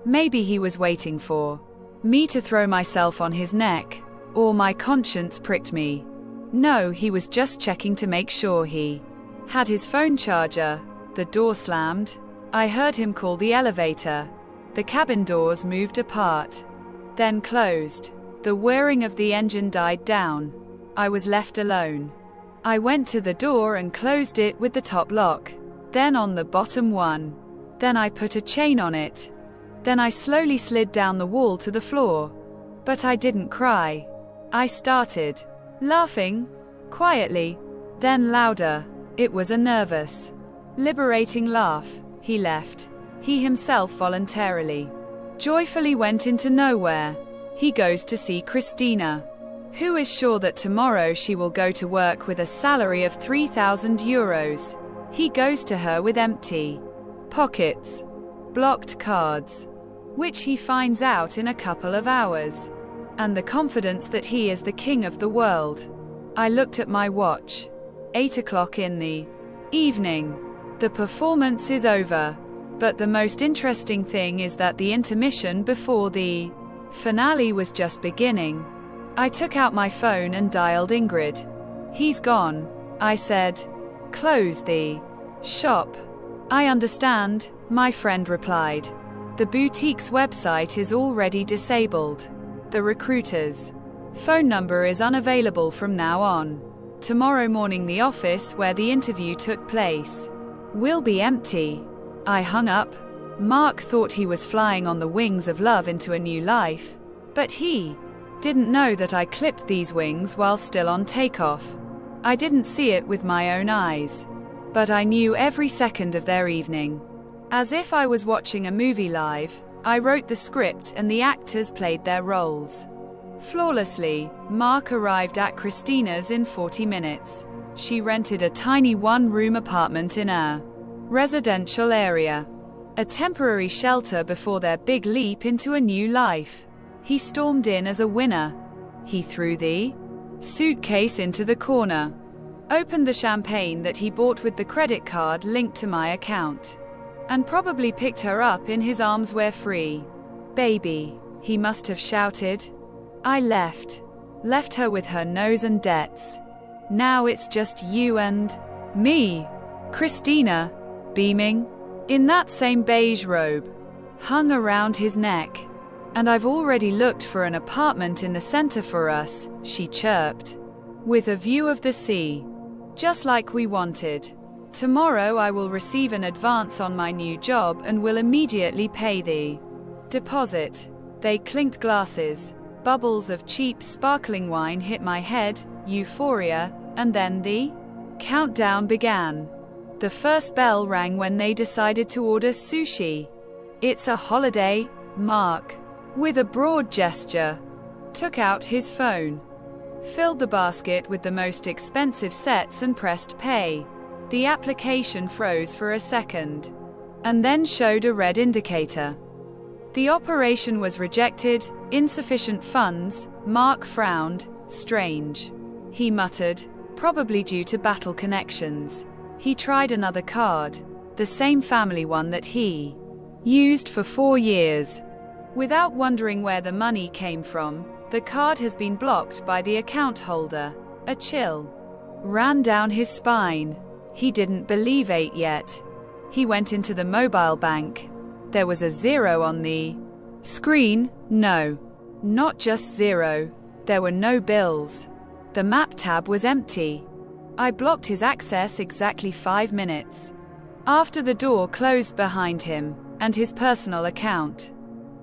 Maybe he was waiting for me to throw myself on his neck, or my conscience pricked me. No, he was just checking to make sure he had his phone charger. The door slammed. I heard him call the elevator. The cabin doors moved apart, then closed. The whirring of the engine died down. I was left alone. I went to the door and closed it with the top lock, then on the bottom one. Then I put a chain on it. Then I slowly slid down the wall to the floor. But I didn't cry. I started laughing, quietly, then louder. It was a nervous, liberating laugh. He left. He himself voluntarily, joyfully went into nowhere. He goes to see Christina, Who is sure that tomorrow she will go to work with a salary of €3,000? He goes to her with empty pockets, blocked cards, which he finds out in a couple of hours, and the confidence that he is the king of the world. I looked at my watch. 8 o'clock in the evening. The performance is over, but the most interesting thing is that the intermission before the finale was just beginning. I took out my phone and dialed Ingrid. He's gone, I said. Close the shop. I understand, my friend replied. The boutique's website is already disabled. The recruiter's phone number is unavailable from now on. Tomorrow morning the office where the interview took place will be empty. I hung up. Mark thought he was flying on the wings of love into a new life, but he didn't know that I clipped these wings while still on takeoff. I didn't see it with my own eyes, but I knew every second of their evening. As if I was watching a movie live, I wrote the script and the actors played their roles flawlessly. Mark arrived at Christina's in 40 minutes. She rented a tiny one-room apartment in a residential area, a temporary shelter before their big leap into a new life. He stormed in as a winner. He threw the suitcase into the corner, opened the champagne that he bought with the credit card linked to my account, and probably picked her up in his arms. "We're free, baby," he must have shouted. I left her with her nose and debts. "Now it's just you and me." Christina, beaming, in that same beige robe, hung around his neck. "And I've already looked for an apartment in the center for us," she chirped, "with a view of the sea, just like we wanted. Tomorrow I will receive an advance on my new job and will immediately pay the deposit." They clinked glasses. Bubbles of cheap sparkling wine hit my head, euphoria, and then the countdown began. The first bell rang when they decided to order sushi. "It's a holiday," Mark, with a broad gesture, took out his phone, filled the basket with the most expensive sets and pressed pay. The application froze for a second, and then showed a red indicator. The operation was rejected, insufficient funds. Mark frowned. Strange, he muttered, probably due to battle connections. He tried another card, the same family one that he used for 4 years. Without wondering where the money came from, the card has been blocked by the account holder. A chill ran down his spine. He didn't believe it yet. He went into the mobile bank. There was a 0 on the screen. No, not just 0. There were no bills. The map tab was empty. I blocked his access exactly 5 minutes after the door closed behind him, and his personal account,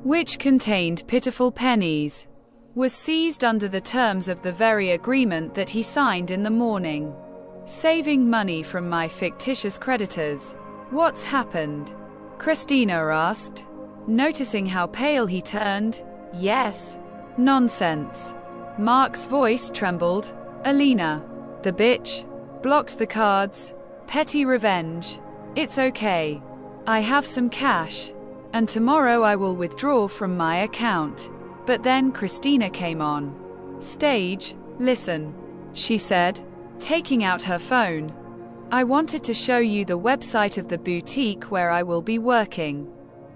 which contained pitiful pennies, was seized under the terms of the very agreement that he signed in the morning, saving money from my fictitious creditors. "What's happened?" Christina asked, noticing how pale he turned. "Yes." "Nonsense." Mark's voice trembled. "Alina, the bitch, blocked the cards. Petty revenge. It's okay. I have some cash, and tomorrow I will withdraw from my account." But then Christina came on stage. "Listen," she said, taking out her phone. "I wanted to show you the website of the boutique where I will be working.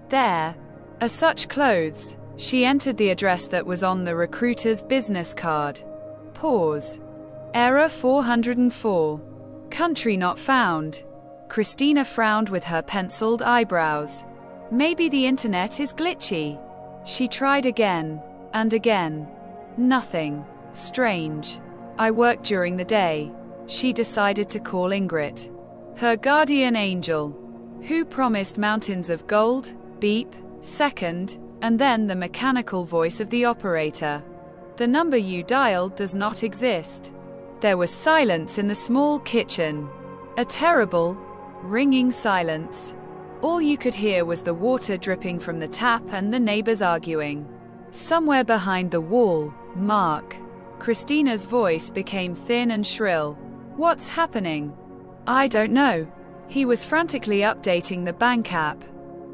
There are such clothes." She entered the address that was on the recruiter's business card. Pause. Error 404. Country not found. Christina frowned with her penciled eyebrows. Maybe the internet is glitchy. She tried again and again. Nothing. Strange. I worked during the day. She decided to call Ingrid, her guardian angel, who promised mountains of gold. Beep. Second. And then the mechanical voice of the operator. "The number you dialed does not exist." There was silence in the small kitchen. A terrible, ringing silence. All you could hear was the water dripping from the tap and the neighbors arguing. Somewhere behind the wall, Mark Christina's voice became thin and shrill. What's happening? I don't know. He was frantically updating the bank app.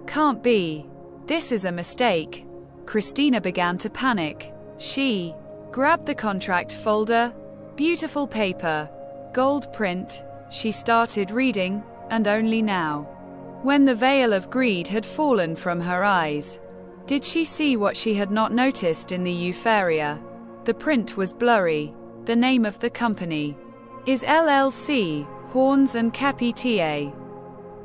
Can't be. This is a mistake. Christina began to panic. She grabbed the contract folder. Beautiful paper. Gold print. She started reading, and only now, when the veil of greed had fallen from her eyes, did she see what she had not noticed in the euphoria. The print was blurry. The name of the company is LLC, Horns and Capita.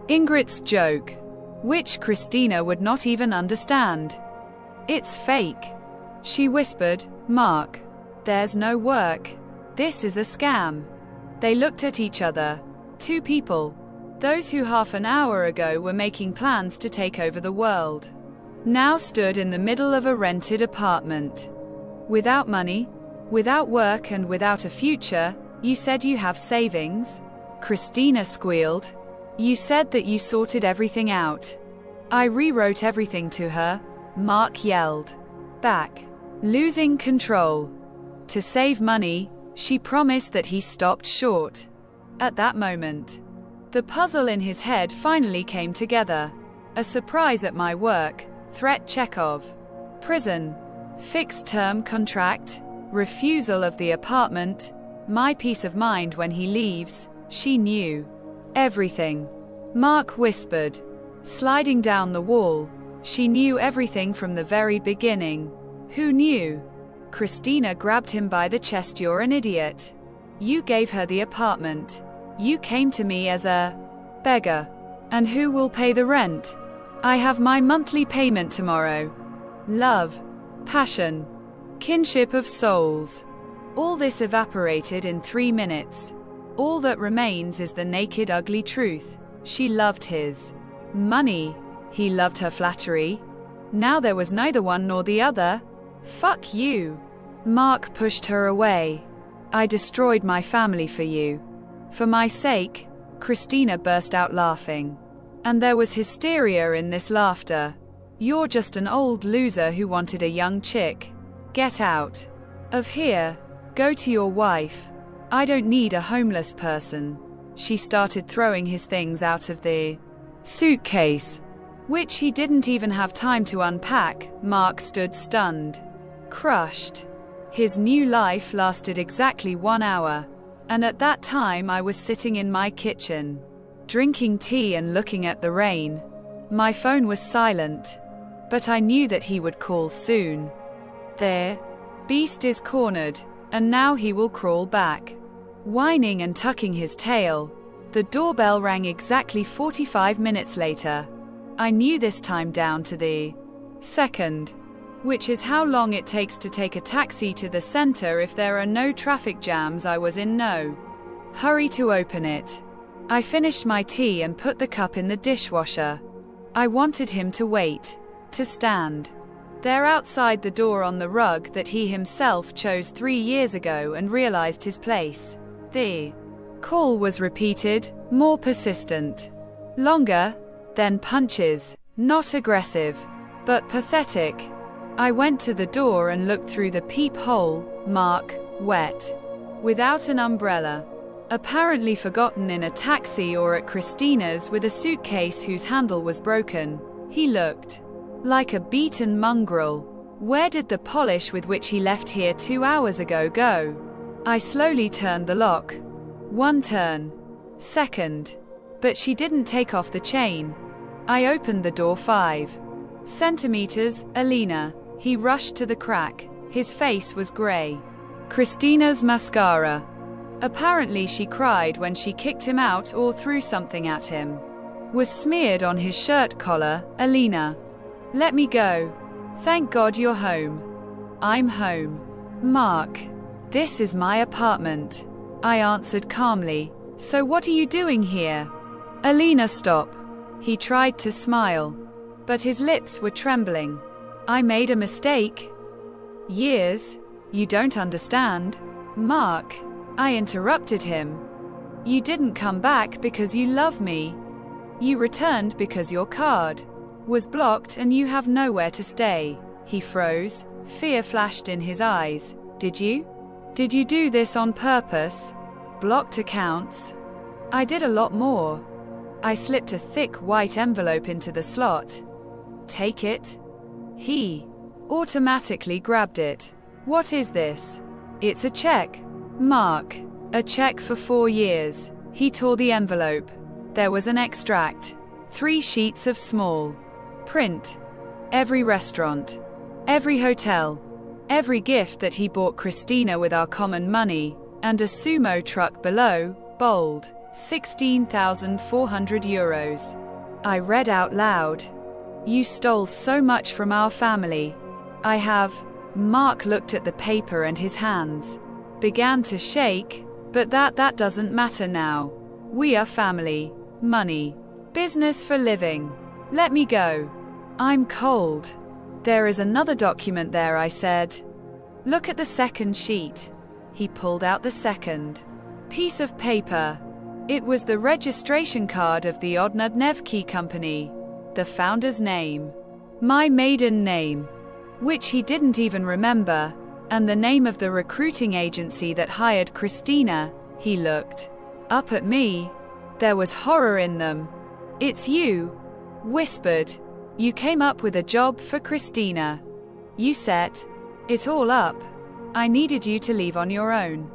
Ingrid's joke, which Christina would not even understand. It's fake. She whispered, Mark. There's no work. This is a scam. They looked at each other. Two people. Those who half an hour ago were making plans to take over the world, now stood in the middle of a rented apartment. Without money, without work and without a future. You said you have savings? Christina squealed. You said that you sorted everything out. I rewrote everything to her, Mark yelled back, losing control. To save money, she promised that he stopped short. At that moment, the puzzle in his head finally came together. A surprise at my work, threat Chekhov, prison, fixed-term contract, refusal of the apartment, my peace of mind when he leaves. She knew everything. Mark whispered, sliding down the wall. She knew everything from the very beginning. Who knew? Christina grabbed him by the chest. You're an idiot. You gave her the apartment. You came to me as a beggar. And who will pay the rent? I have my monthly payment tomorrow. Love, passion, kinship of souls. All this evaporated in 3 minutes. All that remains is the naked, ugly truth. She loved his money. He loved her flattery. Now there was neither one nor the other. Fuck you. Mark pushed her away. I destroyed my family for you. For my sake. Christina burst out laughing. And there was hysteria in this laughter. You're just an old loser who wanted a young chick. Get out of here. Go to your wife. I don't need a homeless person. She started throwing his things out of the suitcase, which he didn't even have time to unpack. Mark stood stunned, crushed. His new life lasted exactly 1 hour. And at that time I was sitting in my kitchen, drinking tea and looking at the rain. My phone was silent, but I knew that he would call soon. There, beast is cornered, and now he will crawl back. Whining and tucking his tail. The doorbell rang exactly 45 minutes later. I knew this time down to the second, which is how long it takes to take a taxi to the center if there are no traffic jams. I was in no hurry to open it. I finished my tea and put the cup in the dishwasher. I wanted him to wait, to stand there outside the door on the rug that he himself chose 3 years ago and realized his place. The call was repeated, more persistent. Longer, then punches, not aggressive, but pathetic. I went to the door and looked through the peephole. Mark, wet, without an umbrella, apparently forgotten in a taxi or at Christina's with a suitcase whose handle was broken. He looked like a beaten mongrel. Where did the polish with which he left here 2 hours ago go? I slowly turned the lock. 1 turn. Second. But she didn't take off the chain. I opened the door 5 centimeters. Alina. He rushed to the crack. His face was gray. Christina's mascara. Apparently she cried when she kicked him out or threw something at him. Was smeared on his shirt collar. Alina. Let me go. Thank God you're home. I'm home. Mark. This is my apartment. I answered calmly. So what are you doing here? Alina, stop. He tried to smile, but his lips were trembling. I made a mistake. Years. You don't understand. Mark. I interrupted him. You didn't come back because you love me. You returned because your card was blocked and you have nowhere to stay. He froze. Fear flashed in his eyes. Did you? Did you do this on purpose? Blocked accounts? I did a lot more. I slipped a thick white envelope into the slot. Take it? He automatically grabbed it. What is this? It's a check. Mark. A check for 4 years. He tore the envelope. There was an extract. 3 sheets of small print. Every restaurant. Every hotel. Every gift that he bought Christina with our common money. And a sumo truck below, bold. 16,400 euros. I read out loud. You stole so much from our family. I have. Mark looked at the paper and his hands began to shake, but that doesn't matter now. We are family. Money. Business for living. Let me go. I'm cold. There is another document there, I said. Look at the second sheet. He pulled out the second piece of paper. It was the registration card of the Odnadnevki company. The founder's name. My maiden name. Which he didn't even remember. And the name of the recruiting agency that hired Christina. He looked up at me. There was horror in them. It's you. Whispered. You came up with a job for Christina. You set it all up. I needed you to leave on your own.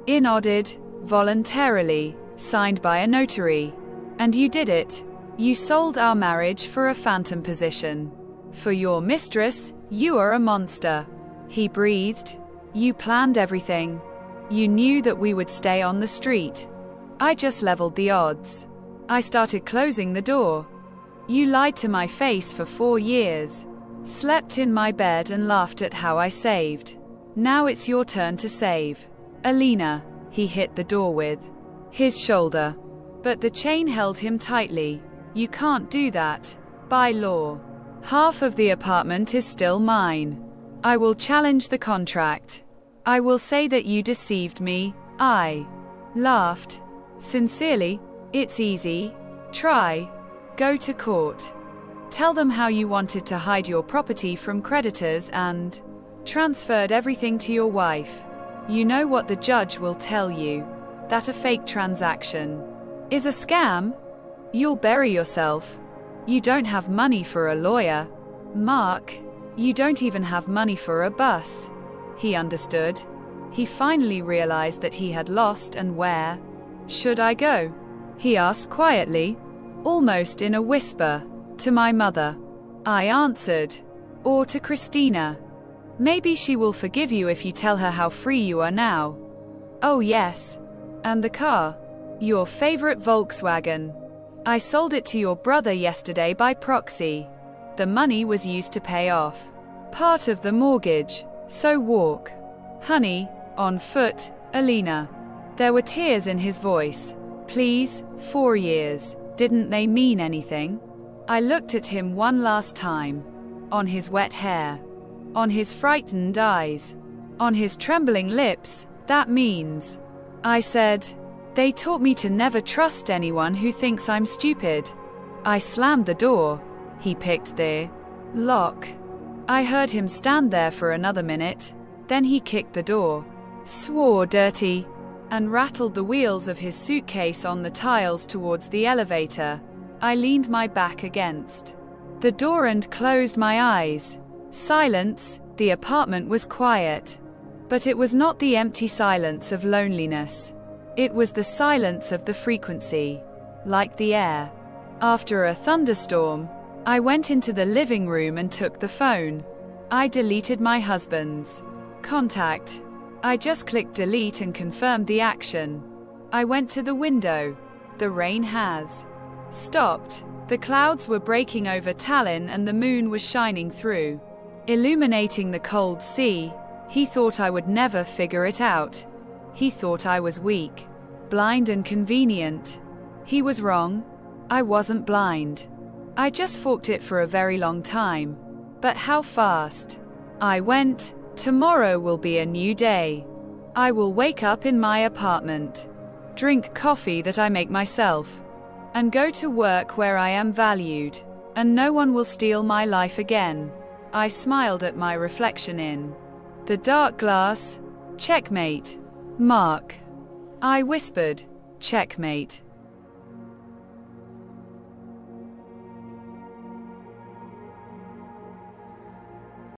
Nodded, voluntarily, signed by a notary. And you did it. You sold our marriage for a phantom position. For your mistress, you are a monster. He breathed. You planned everything. You knew that we would stay on the street. I just leveled the odds. I started closing the door. You lied to my face for 4 years. Slept in my bed and laughed at how I saved. Now it's your turn to save. Alina, he hit the door with his shoulder. But the chain held him tightly. You can't do that. By law. Half of the apartment is still mine. I will challenge the contract. I will say that you deceived me. I laughed. Sincerely, it's easy. Try. Go to court. Tell them how you wanted to hide your property from creditors and transferred everything to your wife. You know what the judge will tell you. That a fake transaction is a scam. You'll bury yourself. You don't have money for a lawyer. Mark, you don't even have money for a bus. He understood. He finally realized that he had lost, and where should I go? He asked quietly, almost in a whisper. To my mother. I answered. Or to Christina. Maybe she will forgive you if you tell her how free you are now. Oh yes. And the car? Your favorite Volkswagen. I sold it to your brother yesterday by proxy. The money was used to pay off part of the mortgage, so walk. Honey, on foot, Alina. There were tears in his voice. Please, 4 years, didn't they mean anything? I looked at him one last time. On his wet hair. On his frightened eyes. On his trembling lips, that means. I said, they taught me to never trust anyone who thinks I'm stupid. I slammed the door. He picked the lock. I heard him stand there for another minute. Then he kicked the door. Swore dirty. And rattled the wheels of his suitcase on the tiles towards the elevator. I leaned my back against the door and closed my eyes. Silence. The apartment was quiet. But it was not the empty silence of loneliness. It was the silence of the frequency. Like the air. After a thunderstorm, I went into the living room and took the phone. I deleted my husband's contact. I just clicked delete and confirmed the action. I went to the window. The rain has stopped. The clouds were breaking over Tallinn and the moon was shining through, illuminating the cold sea. He thought I would never figure it out. He thought I was weak, blind and convenient. He was wrong. I wasn't blind. I just fought it for a very long time. But how fast? I went. Tomorrow will be a new day. I will wake up in my apartment, drink coffee that I make myself, and go to work where I am valued, and no one will steal my life again. I smiled at my reflection in the dark glass. Checkmate. Mark. I whispered. Checkmate.